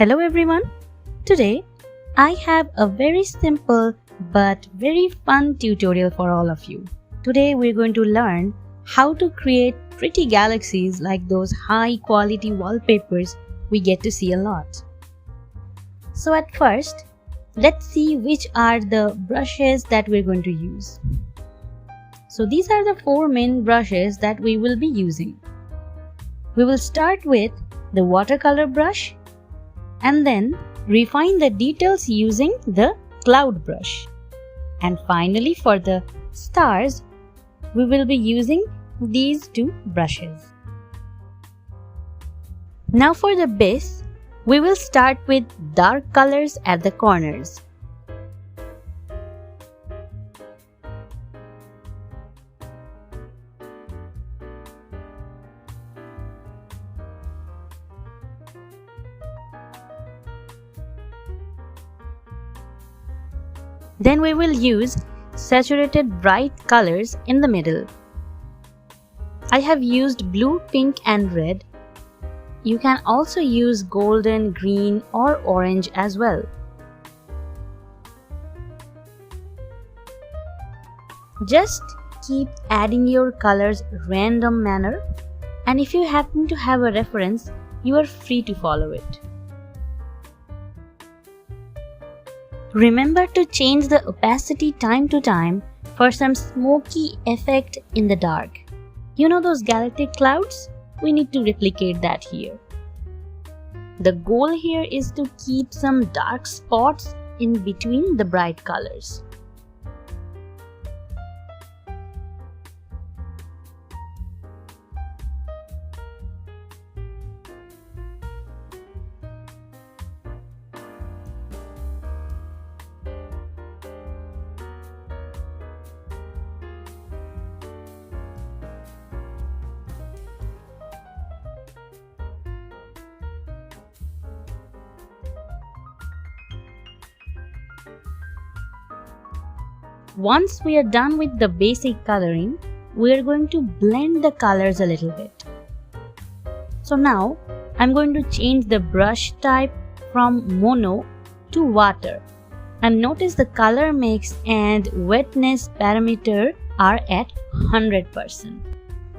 Hello everyone. Today I have a very simple but very fun tutorial for all of you. Today we're going to learn how to create pretty galaxies like those high quality wallpapers we get to see a lot. So at first, let's see which are the brushes that we're going to use. So these are the 4 main brushes that we will be using. We will start with the watercolor brush and then refine the details using the cloud brush. And finally, for the stars, we will be using these 2 brushes. Now for the base, we will start with dark colors at the corners. Then we will use saturated bright colors in the middle. I have used blue, pink and red. You can also use golden, green or orange as well. Just keep adding your colors random manner, and if you happen to have a reference, you are free to follow it. Remember to change the opacity time to time for some smoky effect in the dark. You know those galactic clouds? We need to replicate that here. The goal here is to keep some dark spots in between the bright colors. Once we are done with the basic coloring, we are going to blend the colors a little bit. So now I'm going to change the brush type from mono to water, and notice the color mix and wetness parameter are at 100%.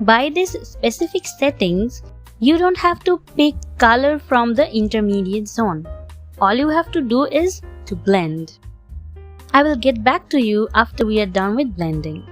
By these specific settings, you don't have to pick color from the intermediate zone. All you have to do is to blend. I will get back to you after we are done with blending.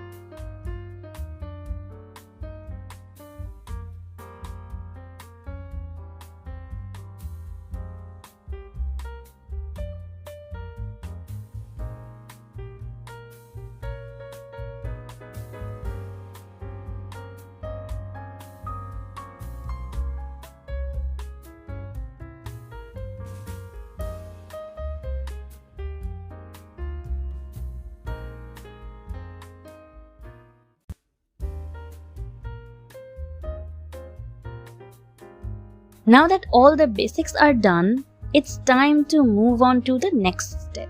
Now that all the basics are done, it's time to move on to the next step.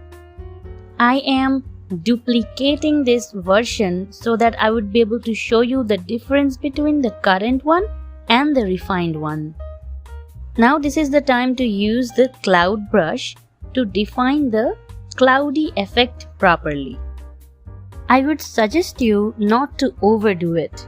I am duplicating this version so that I would be able to show you the difference between the current one and the refined one. Now this is the time to use the cloud brush to define the cloudy effect properly. I would suggest you not to overdo it.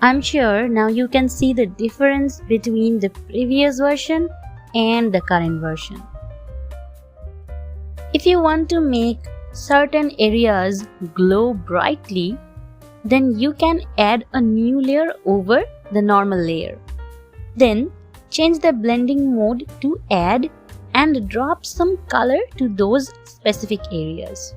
I'm sure now you can see the difference between the previous version and the current version. If you want to make certain areas glow brightly, then you can add a new layer over the normal layer. Then change the blending mode to add and drop some color to those specific areas.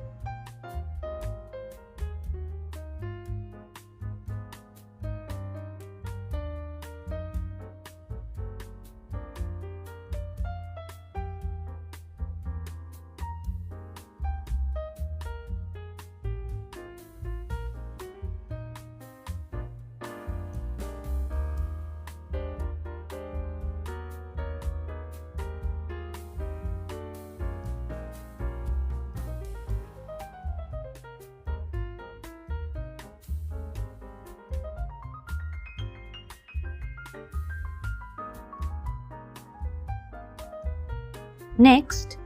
Next,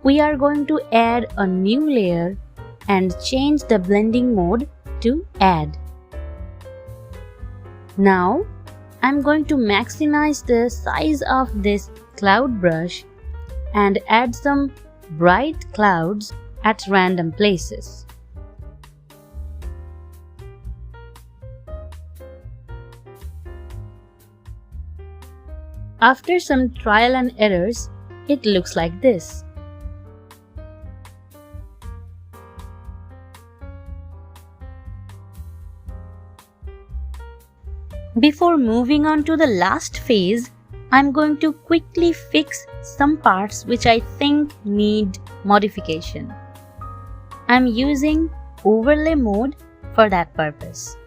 we are going to add a new layer and change the blending mode to Add. Now, I'm going to maximize the size of this cloud brush and add some bright clouds at random places. After some trial and errors, it looks like this. Before moving on to the last phase, I'm going to quickly fix some parts which I think need modification. I'm using overlay mode for that purpose.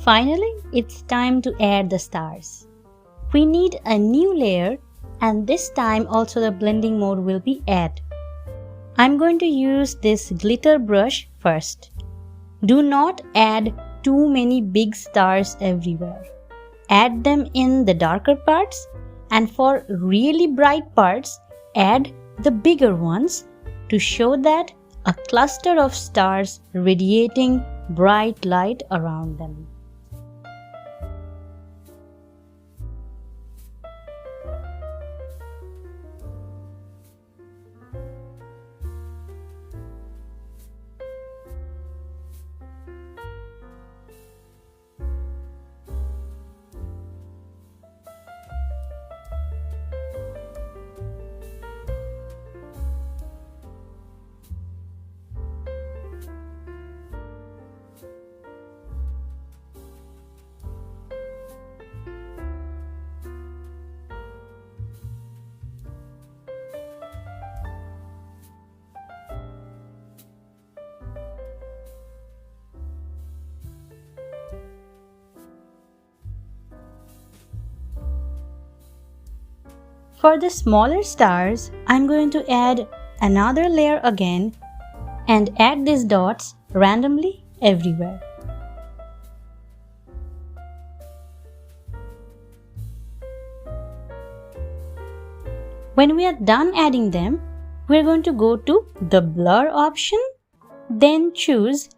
Finally, it's time to add the stars. We need a new layer, and this time also the blending mode will be Add. I'm going to use this glitter brush first. Do not add too many big stars everywhere. Add them in the darker parts, and for really bright parts, add the bigger ones to show that a cluster of stars radiating bright light around them. For the smaller stars, I'm going to add another layer again and add these dots randomly everywhere. When we are done adding them, we're going to go to the blur option, then choose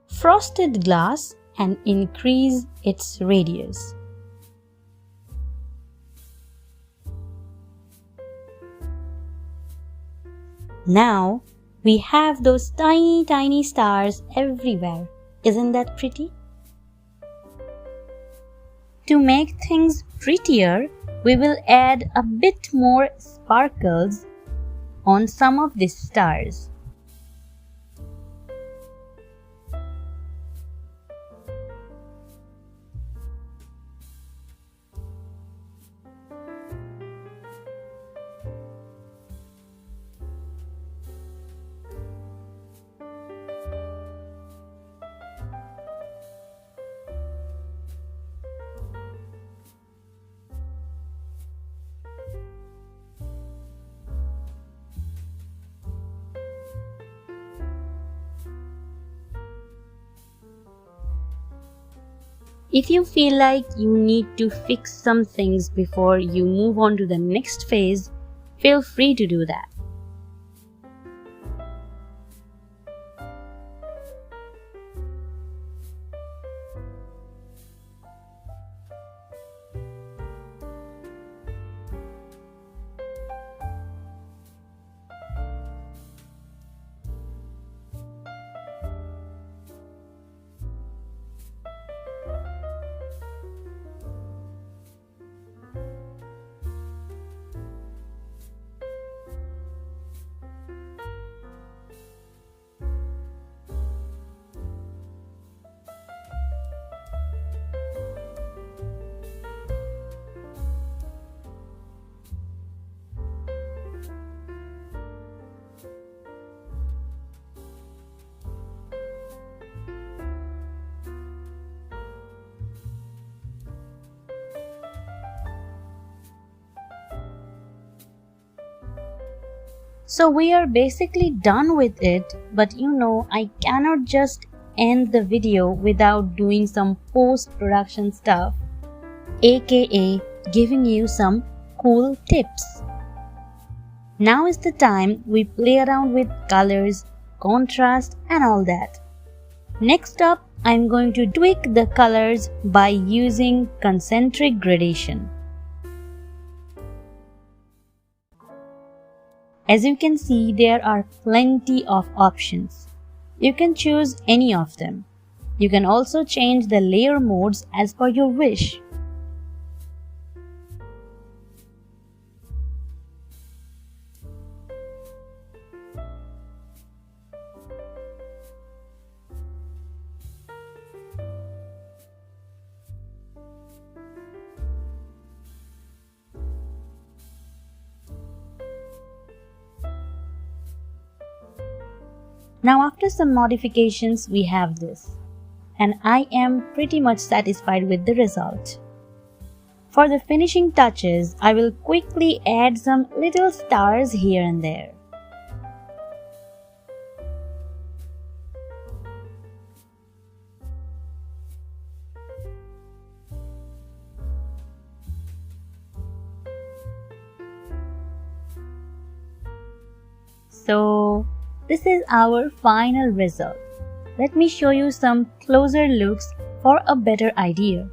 frosted glass and increase its radius. Now we have those tiny stars everywhere. Isn't that pretty? To make things prettier, we will add a bit more sparkles on some of these stars. If you feel like you need to fix some things before you move on to the next phase, feel free to do that. So we are basically done with it, but I cannot just end the video without doing some post-production stuff, aka giving you some cool tips. Now is the time we play around with colors, contrast and all that. Next up, I'm going to tweak the colors by using concentric gradation. As you can see, there are plenty of options. You can choose any of them. You can also change the layer modes as per your wish. Now after some modifications we have this, and I am pretty much satisfied with the result. For the finishing touches, I will quickly add some little stars here and there. So this is our final result. Let me show you some closer looks for a better idea.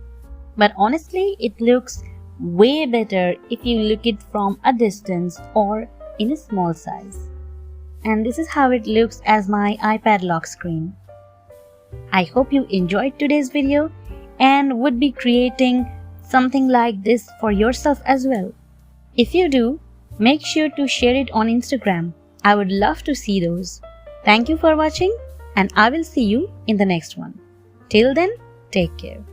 But honestly, it looks way better if you look it from a distance or in a small size. And this is how it looks as my iPad lock screen. I hope you enjoyed today's video and would be creating something like this for yourself as well. If you do, make sure to share it on Instagram. I would love to see those. Thank you for watching, and I will see you in the next one. Till then, take care.